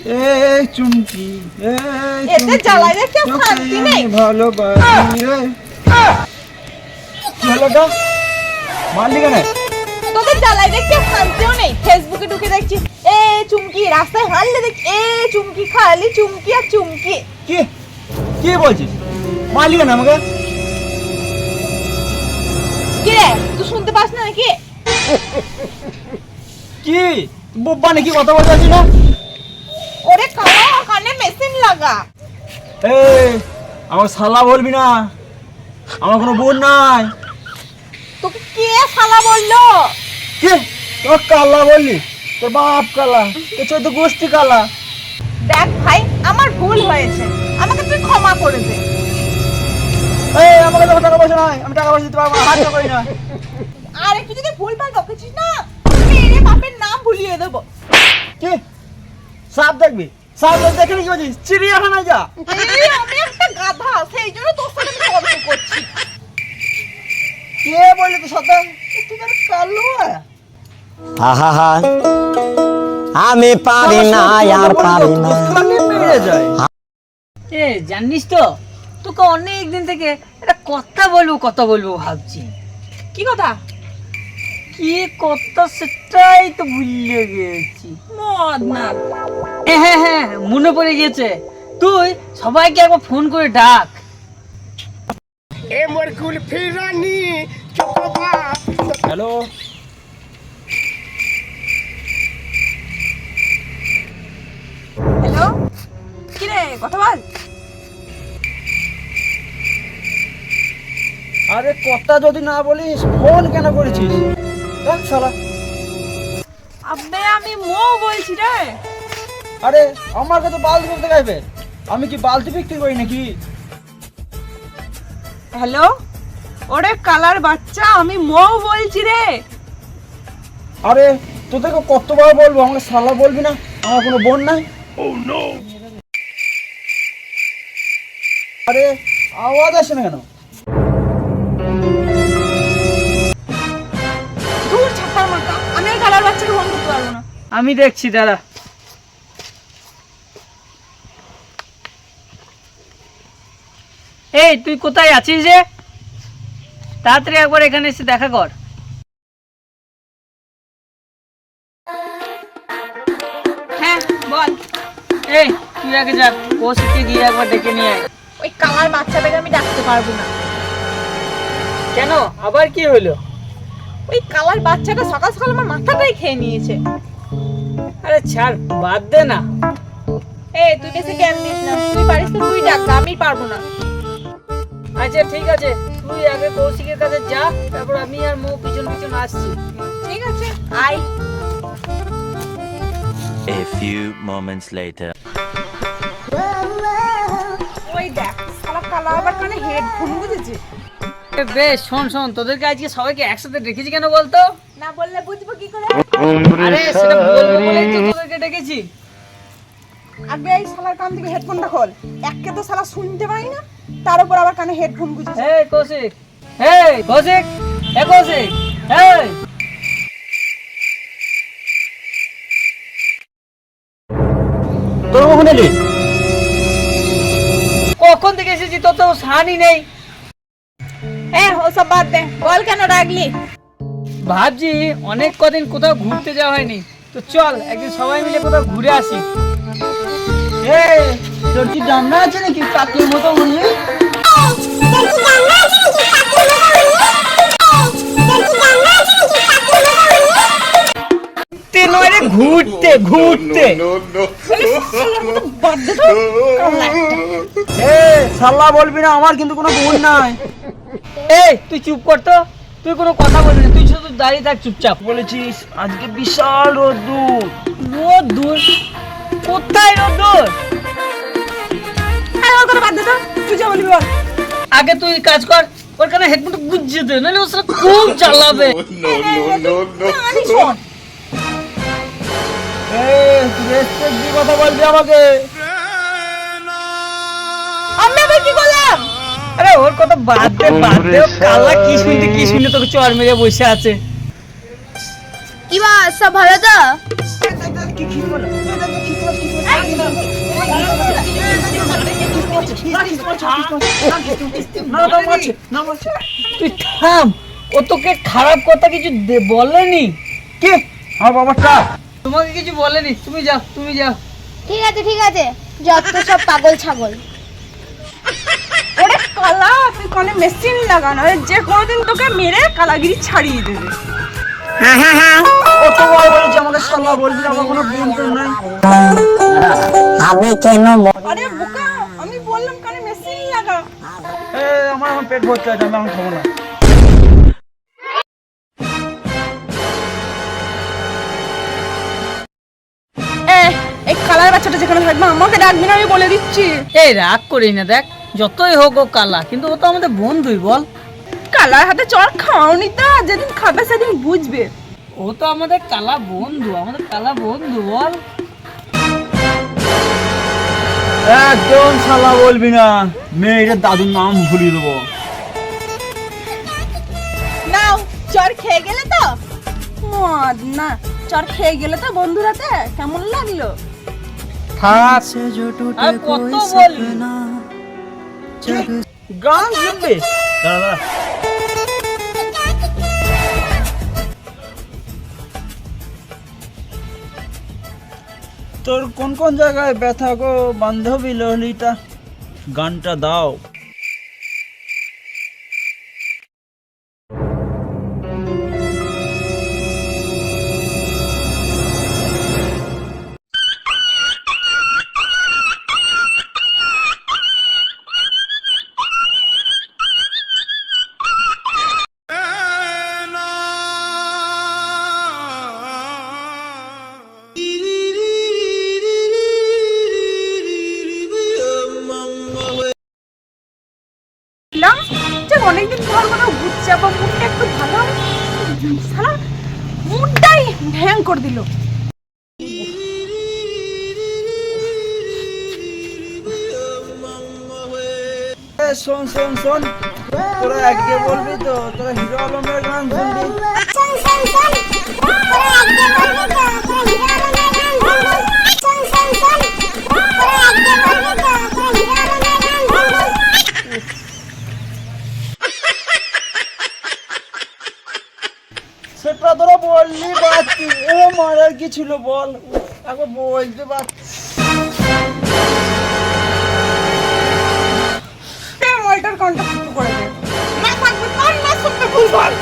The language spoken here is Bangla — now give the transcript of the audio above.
এই চুমকি এতে জ্বালাই রেখে শান্তি নেই। ভালোবাসি রে। কি হলো গো? মারলি কেন? তোদের জ্বালাই দেখতে শান্তিও নেই। ফেসবুকে ঢুকে দেখছি এ চুমকি, রাস্তায় হাঁটলে দেখছি এ চুমকি, খালি চুমকি আর চুমকি। কি কি বলছিস? মারলি কেন আমাকে? কি রে, তুই শুনতে পাস না নাকি? কি বোবা নাকি কথা বলতে পারছিস না? ওরে কানা, কানে মেশিন লাগা। এই আমার শালা বলবি না, আমার কোনো বোন নাই। তোকে কে শালা বললো? কি তোর কালা বললি? তোর বাপ কালা, তোর চোদ্দ গোষ্ঠী কালা। দেখ ভাই, আমার ভুল হয়েছে, আমাকে তুই ক্ষমা করে দে। এই আমাকে তো টাকা পয়সা নাই, আমি টাকা পয়সা দিতে পারবো না, সাহায্য করি না। আর একটু যদি ভুল ভাল বকেছিস না, মেরে বাপের নাম ভুলিয়ে দেবো। কি সাপ দেখবি? সাপ দেখে কি বলছিস? চিড়িয়াখানায় যা। এই, আমি একটা গাধা, সেই জন্য তোর সাথে আমি তর্ক করছি। কে বললি তো সত্য? তুই যেন কালো। আহা আমি পারি না আর পারি না। খালি বেড়ে যায়। এ জানিস তো, তোকে অনেক দিন থেকে একটা কথা বলবো ভাবছি। কি কথা? কি কথা সেটাই তো ভুলে গেছি। মদ না? হ্যাঁ মনে পড়ে গেছে। তুই সবাইকে একবার ফোন করে ডাক। হ্যালো, হ্যালো, কি রে, কথা বল। আরে কথা যদি না বলিস ফোন কেন করেছিস? দেখ শালা। আবে আমি মৌ বলছি রে। আরে আমার কাছে বালতি বলতে গাইবে, আমি কি বালতি বিক্রি করি নাকি? হ্যালো, ওরে কালার বাচ্চা, আমি মৌ বলছি রে। আরে তোদেরকে কতবার বলবো আমাকে শালা বলবি না, আমার কোনো বোন নাই। আরে আওয়াজ আসে না কেন? দূর ছাপার মাথা, আমি ওই কালার বাচ্চাকে ফোন করতে পারবো না। আমি দেখছি দাঁড়া। এই তুই কোথায় আছিস রে? তাড়াতাড়ি একবার এখানে এসে দেখা কর। হ্যাঁ বল। এই তুই আগে যা, কোষকে গিয়ে একবার ডেকে নিয়ে আয়। ওই কালার বাচ্চাটাকে আমি ডাকতে পারবো না। কেন, আবার কি হলো? ওই কালার বাচ্চাটা সকাল সকাল আমার মাথাটাই খেয়ে নিয়েছে। আরে ছাড়, বাদ দে না। এই তুই বেশি জ্ঞান দিস না, তুই পারিস তো তুই ডাক, আমি পারবো না। আচ্ছা ঠিক আছে, তুই আগে কৌশিকের কাছে যা, তারপর আমি আর মৌ পিছন পিছন আসছি। ঠিক আছে, আয়। A few moments later. ওই দেখ, শালা কালা আবার কানে হেডফোন গুঁজেছে। বেশ শোন, তোদেরকে আজকে সবাইকে একসাথে ডেকেছি কেন বলতো? না বললে বুঝবো কি করে? আরে সেটা বলবো বলেই তো তোদেরকে ডেকেছি। আগে এই শালার কান থেকে হেডফোনটা খোল। একে তো শালা শুনতে পাই না, তার উপর আবার কানে হেডফোন গুঁজেছে। এই কৌশিক, এই কৌশিক, এই কৌশিক, এই তোর কখন এলি? কখন থেকে এসেছি, তোর তো সানি নেই। ওসব বাদ দে, বল কেন ডাকলি? ভাবছি অনেক কদিন কোথাও ঘুরতে যাওয়া হয়নি, তো চল একদিন সবাই মিলে কোথাও ঘুরে আসি। এই তোর কি জানা আছে নাকি কাকের মতো বললি? ঘুরতে ঘুরতে শালা বলবি না, আমার কিন্তু কোনো বোন নাই। এই তুই চুপ কর তো, তুই কোনো কথা বলবি না, তুই শুধু দাঁড়িয়ে থাক চুপচাপ। বলেছিস আজকে বিশাল রোদ্দুর। রোদ্দুর? কোথায় রোদ্দুর? ওর কথা বাদ দে তো, তুই যা বলবি বল। আগে তুই কাজ কর, ওর কানে হেডফোনটা গুজিয়ে দে, নাহলে ওর সাথে খুব জ্বালাবে। আনি শোন। তুই রেসপেক্ট দিয়ে কথা বলবি আমাকে। আমি আবার কি করলাম? আরে ওর কথা বাদ দে, কালা কি শুনতে তোকে চর মেরে বসে আছে। কি বা সব ভালো তো? কি বলো? মারছে, না মারছে, না মারছে। তুই থাম, ও তোকে খারাপ কথা কিছু বলেনি। কে? আমার বাবাটা। তোমাকে কিছু বলেনি, তুমি যাও, তুমি যাও। ঠিক আছে যত সব পাগল ছাগল। ওরে কালা, তুই কোনে মেশিন লাগানো, যে কোনোদিন তোকে মেরে কালাগিরি ছাড়িয়ে দেবে। কতবার বলেছি আমাকে শালা বলবি না, আমার কোনো বন্ধু নাই। আমি কেন আরে বোকা, আমি বললাম কানে মেশিন লাগা। আমার এখন পেট ভরতে আছে, আমি এখন খাবো না। এই কালার বাচ্চাটা যেখানে থাকবে আমাকে ডাকবি না, আমি বলে দিচ্ছি। এই রাগ করি না, দেখ যতই হোক ও কালা, কিন্তু ও তো আমাদের বন্ধুই, বল। কালার হাতে চড় খাওনি তা, যেদিন খাবে সেদিন বুঝবে। ও তো আমাদের কালা বন্ধু, আমাদের কালা বন্ধু, বল। একদম শালা বলবি না, মেয়েটার দাদুর নাম ভুলিয়ে দেবো। নাও, চড় খেয়ে গেলে তো? মদ না, চড় খেয়ে গেলে তো বন্ধুরাতে কেমন লাগলো? থাক, আর কত বলবি? গান শুনবি? দাঁড়া দাঁড়া। তোর কোন কোন জায়গায় ব্যথা গো বান্ধবী ললিতা, গানটা দাও। যে অনেকদিন পর মানে ঘুরছে বা মুডটা একটু ভালো, সারা মুডটাই ভ্যাং করে দিল। শোন শোন শোন, তোরা একদিকে বলবি তো, তোরা হিরো আলমের গান শুনবি। সেটা তোরা বললি পারছি, ও মারার কি ছিল বল, একবার বলতে পারছি। মলটার কন্ট্যাক্ট শুরু করে দে, না থাকবে কান না শুনতে ভুলবার।